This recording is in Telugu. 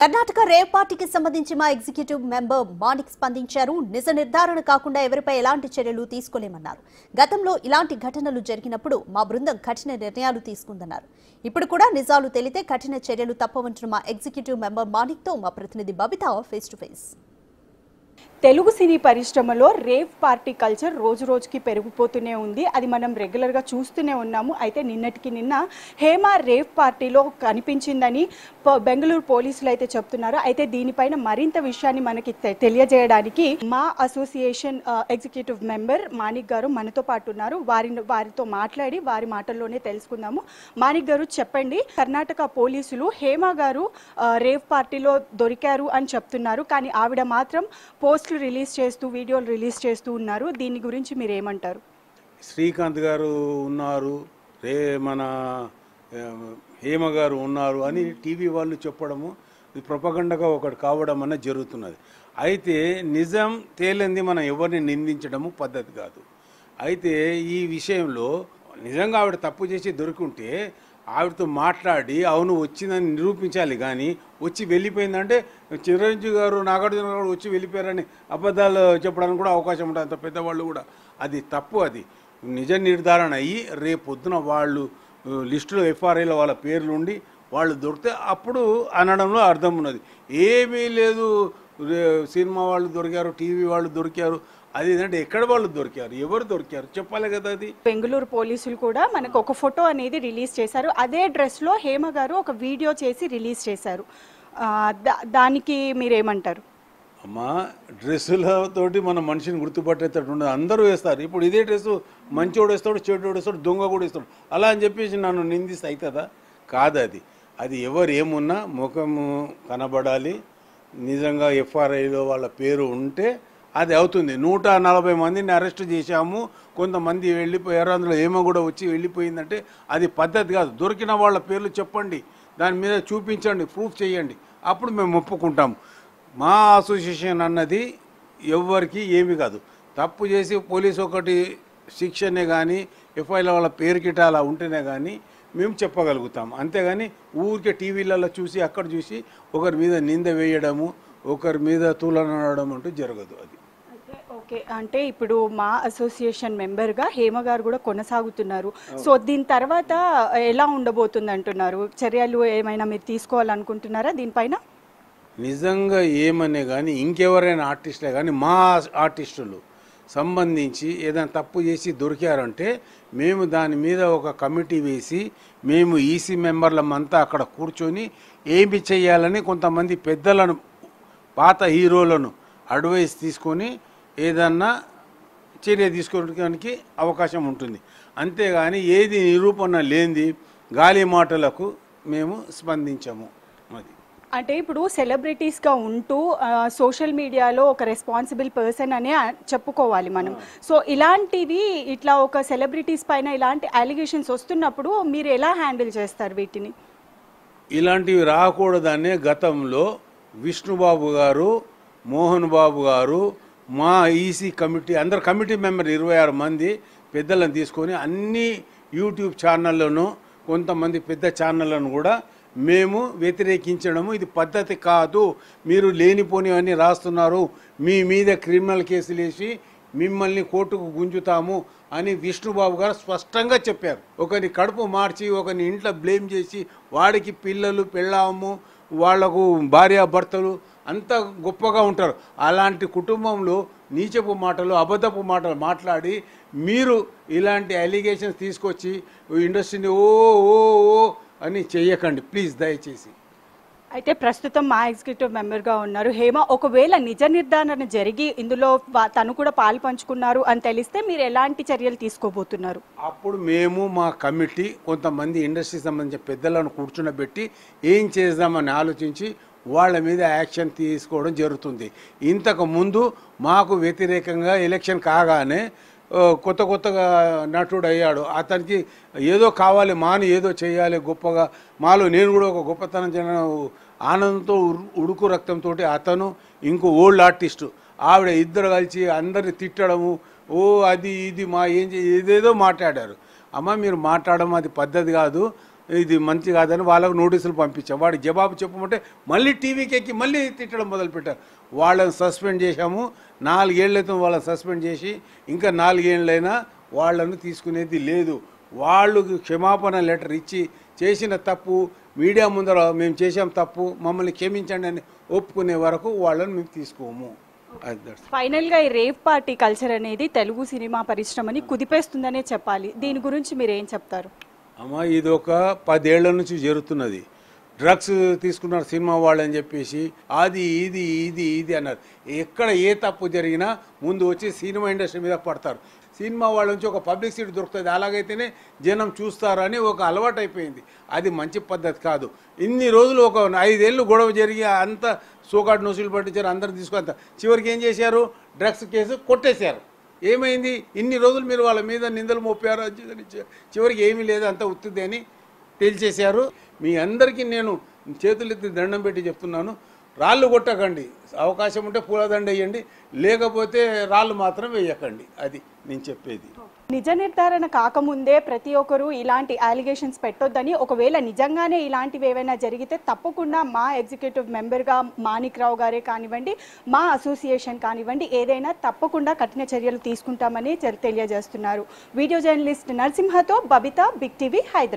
కర్ణాటక రేవ్ పార్టీకి సంబంధించి మా ఎగ్జిక్యూటివ్ మెంబర్ మాణిక్ స్పందించారు. నిజ నిర్ధారణ కాకుండా ఎవరిపై ఎలాంటి చర్యలు తీసుకోలేమన్నారు. గతంలో ఇలాంటి ఘటనలు జరిగినప్పుడు మా బృందం కఠిన నిర్ణయాలు తీసుకుందన్నారు. ఇప్పుడు కూడా నిజాలు తెలితే కఠిన చర్యలు తప్పవంటున్న మా ఎగ్జిక్యూటివ్ మెంబర్ మాణిక్ తో మా ప్రతినిధి Babitha face to face. Telugu cine పరిశ్రమలో రేవ్ పార్టీ కల్చర్ రోజు రోజుకి పెరిగిపోతూనే ఉంది. అది మనం రెగ్యులర్గా చూస్తూనే ఉన్నాము. అయితే నిన్నటికి నిన్న హేమ రేవ్ పార్టీలో కనిపించిందని బెంగళూరు పోలీసులు అయితే చెప్తున్నారు. అయితే దీనిపైన మరింత విషయాన్ని మనకి తెలియజేయడానికి మా అసోసియేషన్ ఎగ్జిక్యూటివ్ మెంబర్ మాణిక్ గారు మనతో పాటు ఉన్నారు. వారితో మాట్లాడి వారి మాటల్లోనే తెలుసుకుందాము. మాణిక్ గారు చెప్పండి, కర్ణాటక పోలీసులు హేమ గారు రేవ్ పార్టీలో దొరికారు అని చెప్తున్నారు, కానీ ఆవిడ మాత్రం పోస్టులు రిలీజ్ చేస్తూ వీడియోలు రిలీజ్ చేస్తూ ఉన్నారు. దీని గురించి మీరు ఏమంటారు? శ్రీకాంత్ గారు ఉన్నారు, మన హేమ గారు ఉన్నారు అని టీవీ వాళ్ళు చెప్పడము ప్రొపగండగా ఒకటి కావడం అనేది జరుగుతున్నది. అయితే నిజం తేలింది మనం ఎవరిని నిందించడము పద్ధతి కాదు. అయితే ఈ విషయంలో నిజంగా ఆవిడ తప్పు చేసి దొరికింటే ఆవిడతో మాట్లాడి అవును వచ్చిందని నిరూపించాలి. కానీ వచ్చి వెళ్ళిపోయిందంటే చిరంజీవి గారు, నాగార్జున గారు వచ్చి వెళ్ళిపోయారని అబద్ధాలు చెప్పడానికి కూడా అవకాశం ఉంటుంది. అంత పెద్దవాళ్ళు కూడా అది తప్పు. అది నిజ నిర్ధారణ అయ్యి రేపు పొద్దున వాళ్ళు లిస్టులో ఎఫ్ఆర్ఐలో వాళ్ళ పేర్లు ఉండి వాళ్ళు దొరికితే అప్పుడు అనడంలో అర్థం ఉన్నది. ఏమీ లేదు, సినిమా వాళ్ళు దొరికారు, టీవీ వాళ్ళు దొరికారు, అది ఏంటంటే ఎక్కడ వాళ్ళు దొరికారు, ఎవరు దొరికారు చెప్పాలి కదా. అది బెంగళూరు పోలీసులు కూడా మనకు ఒక ఫోటో అనేది రిలీజ్ చేశారు. అదే డ్రెస్లో హేమ గారు ఒక వీడియో చేసి రిలీజ్ చేశారు. దానికి మీరేమంటారు? అమ్మా, డ్రెస్సులతోటి మన మనిషిని గుర్తుపట్టేటట్టు ఉండదు. అందరూ వేస్తారు. ఇప్పుడు ఇదే డ్రెస్సు మంచోడు వేస్తాడు, చెడ్డోడు వేస్తాడు, దొంగ కూడా వేస్తాడు. అలా అని చెప్పేసి నన్ను నిందిస్తే అవుతుందా? కాదు. అది ఎవరు ఏమున్నా ముఖము కనబడాలి. నిజంగా ఎఫ్ఆర్ఐలో వాళ్ళ పేరు ఉంటే అది అవుతుంది. 140 మందిని అరెస్ట్ చేశాము, కొంతమంది వెళ్ళిపోయారు, అందులో ఏమో కూడా వచ్చి వెళ్ళిపోయిందంటే అది పద్ధతి కాదు. దొరికిన వాళ్ళ పేర్లు చెప్పండి, దాని మీద చూపించండి, ప్రూఫ్ చేయండి, అప్పుడు మేము ఒప్పుకుంటాము. మా అసోసియేషన్ అన్నది ఎవరికి ఏమి కాదు. తప్పు చేసి పోలీసు ఒకటి శిక్షనే కానీ ఎఫ్ఐఆర్ వాళ్ళ పేరు గిట్ట అలా ఉంటేనే కానీ మేము చెప్పగలుగుతాం. అంతేగాని ఊరికే టీవీలలో చూసి అక్కడ చూసి ఒకరి మీద నింద వేయడము, ఒకరి మీద తూలనడం అంటూ జరగదు. అది ఓకే. అంటే ఇప్పుడు మా అసోసియేషన్ మెంబర్గా హేమ గారు కూడా కొనసాగుతున్నారు. సో దీని తర్వాత ఎలా ఉండబోతుంది అంటున్నారు? చర్యలు ఏమైనా మీరు తీసుకోవాలనుకుంటున్నారా దీనిపైన? నిజంగా ఏమనే కానీ ఇంకెవరైనా ఆర్టిస్టులే కానీ మా ఆర్టిస్టులు సంబంధించి ఏదైనా తప్పు చేసి దొరికారంటే మేము దాని మీద ఒక కమిటీ వేసి మేము ఈసీ మెంబర్లమంతా అక్కడ కూర్చొని ఏమి చేయాలని కొంతమంది పెద్దలను, పాత హీరోలను అడ్వైస్ తీసుకొని ఏదన్నా చర్య తీసుకోవడానికి అవకాశం ఉంటుంది. అంతేగాని ఏది నిరూపణ లేనిది గాలి మాటలకు మేము స్పందించము. అది అంటే ఇప్పుడు సెలబ్రిటీస్గా ఉంటూ సోషల్ మీడియాలో ఒక రెస్పాన్సిబుల్ పర్సన్ అనే చెప్పుకోవాలి మనం. సో ఇలాంటివి ఇట్లా ఒక సెలబ్రిటీస్ పైన ఇలాంటి అలిగేషన్స్ వస్తున్నప్పుడు మీరు ఎలా హ్యాండిల్ చేస్తారు వీటిని? ఇలాంటివి రాకూడదనే గతంలో విష్ణుబాబు గారు, మోహన్ బాబు గారు, మా ఈసీ కమిటీ అందరు కమిటీ మెంబర్ 26 మంది పెద్దలను తీసుకొని అన్ని యూట్యూబ్ ఛానళ్లను, కొంతమంది పెద్ద ఛానళ్లను కూడా మేము వ్యతిరేకించడము. ఇది పద్ధతి కాదు, మీరు లేనిపోనివన్నీ రాస్తున్నారు, మీ మీద క్రిమినల్ కేసులు వేసి మిమ్మల్ని కోర్టుకు గుంజుతాము అని విష్ణుబాబు గారు స్పష్టంగా చెప్పారు. ఒకరిని కడుపు మార్చి ఒకరిని ఇంట్లో బ్లేమ్ చేసి వాడికి పిల్లలు పెళ్ళాము, వాళ్లకు భార్యాభర్తలు అంత గొప్పగా ఉంటారు. అలాంటి కుటుంబంలో నీచపు మాటలు, అబద్ధపు మాటలు మాట్లాడి మీరు ఇలాంటి అలిగేషన్స్ తీసుకొచ్చి ఇండస్ట్రీని ఓ ఓ ఓ అని చెయ్యకండి ప్లీజ్, దయచేసి. అయితే ప్రస్తుతం మా ఎగ్జిక్యూటివ్ మెంబర్గా ఉన్నారు హేమ. ఒకవేళ నిజ నిర్ధారణ జరిగి ఇందులో తను కూడా పాలు పంచుకున్నారు అని తెలిస్తే మీరు ఎలాంటి చర్యలు తీసుకోబోతున్నారు? అప్పుడు మేము మా కమిటీ కొంతమంది ఇండస్ట్రీకి సంబంధించిన పెద్దలను కూర్చున్నబెట్టి ఏం చేద్దామని ఆలోచించి వాళ్ళ మీద యాక్షన్ తీసుకోవడం జరుగుతుంది. ఇంతకు ముందు మాకు వ్యతిరేకంగా ఎలక్షన్ కాగానే కొత్తగా నటుడు అయ్యాడు. అతనికి ఏదో కావాలి, మాను ఏదో చేయాలి గొప్పగా, మాలో నేను కూడా ఒక గొప్పతనం ఆనందంతో ఉడుకు రక్తంతో అతను ఇంకో ఓల్డ్ ఆర్టిస్టు ఆవిడ ఇద్దరు కలిసి అందరిని తిట్టడము, ఓ అది ఇది మా ఏదేదో మాట్లాడారు. అమ్మ మీరు మాట్లాడడం అది పద్ధతి కాదు. ఇది మంచి కాదని వాళ్ళకు నోటీసులు పంపించాం. వాడికి జవాబు చెప్పమంటే మళ్ళీ టీవీకి ఎక్కి మళ్ళీ తిట్టడం మొదలుపెట్టారు. వాళ్ళని సస్పెండ్ చేశాము. 4 ఏళ్ళైతే వాళ్ళని సస్పెండ్ చేసి ఇంకా 4 ఏళ్ళైనా వాళ్ళను తీసుకునేది లేదు. వాళ్ళు క్షమాపణ లెటర్ ఇచ్చి చేసిన తప్పు మీడియా ముందర మేము చేసాం తప్పు మమ్మల్ని క్షమించండి అని ఒప్పుకునే వరకు వాళ్ళని మేము తీసుకోము. ఫైనల్గా ఈ రేవ్ పార్టీ కల్చర్ అనేది తెలుగు సినిమా పరిశ్రమని కుదిపేస్తుందనే చెప్పాలి. దీని గురించి మీరు ఏం చెప్తారు? అమ్మ, ఇది ఒక 10 ఏళ్ల నుంచి జరుగుతున్నది. డ్రగ్స్ తీసుకున్నారు సినిమా వాళ్ళు అని చెప్పేసి అది ఇది ఇది ఇది అన్నారు. ఎక్కడ ఏ తప్పు జరిగినా ముందు వచ్చి సినిమా ఇండస్ట్రీ మీద పడతారు. సినిమా వాళ్ళ నుంచి ఒక పబ్లిసిటీ దొరుకుతుంది, అలాగైతేనే జనం చూస్తారని ఒక అలవాటు అయిపోయింది. అది మంచి పద్ధతి కాదు. ఇన్ని రోజులు ఒక 5 ఏళ్ళు గొడవ జరిగి అంత సోకాటు నోసులు పట్టించారు, అందరు తీసుకొని చివరికి ఏం చేశారు, డ్రగ్స్ కేసు కొట్టేశారు. ఏమైంది, ఇన్ని రోజులు మీరు వాళ్ళ మీద నిందలు మోపారు, చివరికి ఏమీ లేదు, అంత ఉత్తిది అని తేల్చేశారు. మీ అందరికీ నేను చేతులెత్తి దండం పెట్టి చెప్తున్నాను, రాళ్ళు కొట్టకండి, అవకాశం ఉంటే పూలదండ వేయండి, లేకపోతే రాళ్ళు మాత్రం వేయకండి. అది నేను చెప్పేది. నిజ నిర్ధారణ కాకముందే ప్రతి ఒక్కరూ ఇలాంటి అలిగేషన్స్ పెట్టొద్దని, ఒకవేళ నిజంగానే ఇలాంటివి ఏవైనా జరిగితే తప్పకుండా మా ఎగ్జిక్యూటివ్ మెంబర్గా మాణిక్ రావు గారే కానివ్వండి, మా అసోసియేషన్ కానివ్వండి, ఏదైనా తప్పకుండా కఠిన చర్యలు తీసుకుంటామని తెలియజేస్తున్నారు. వీడియో జర్నలిస్ట్ నరసింహతో బబిత, బిగ్ టీవీ, హైదరాబాద్.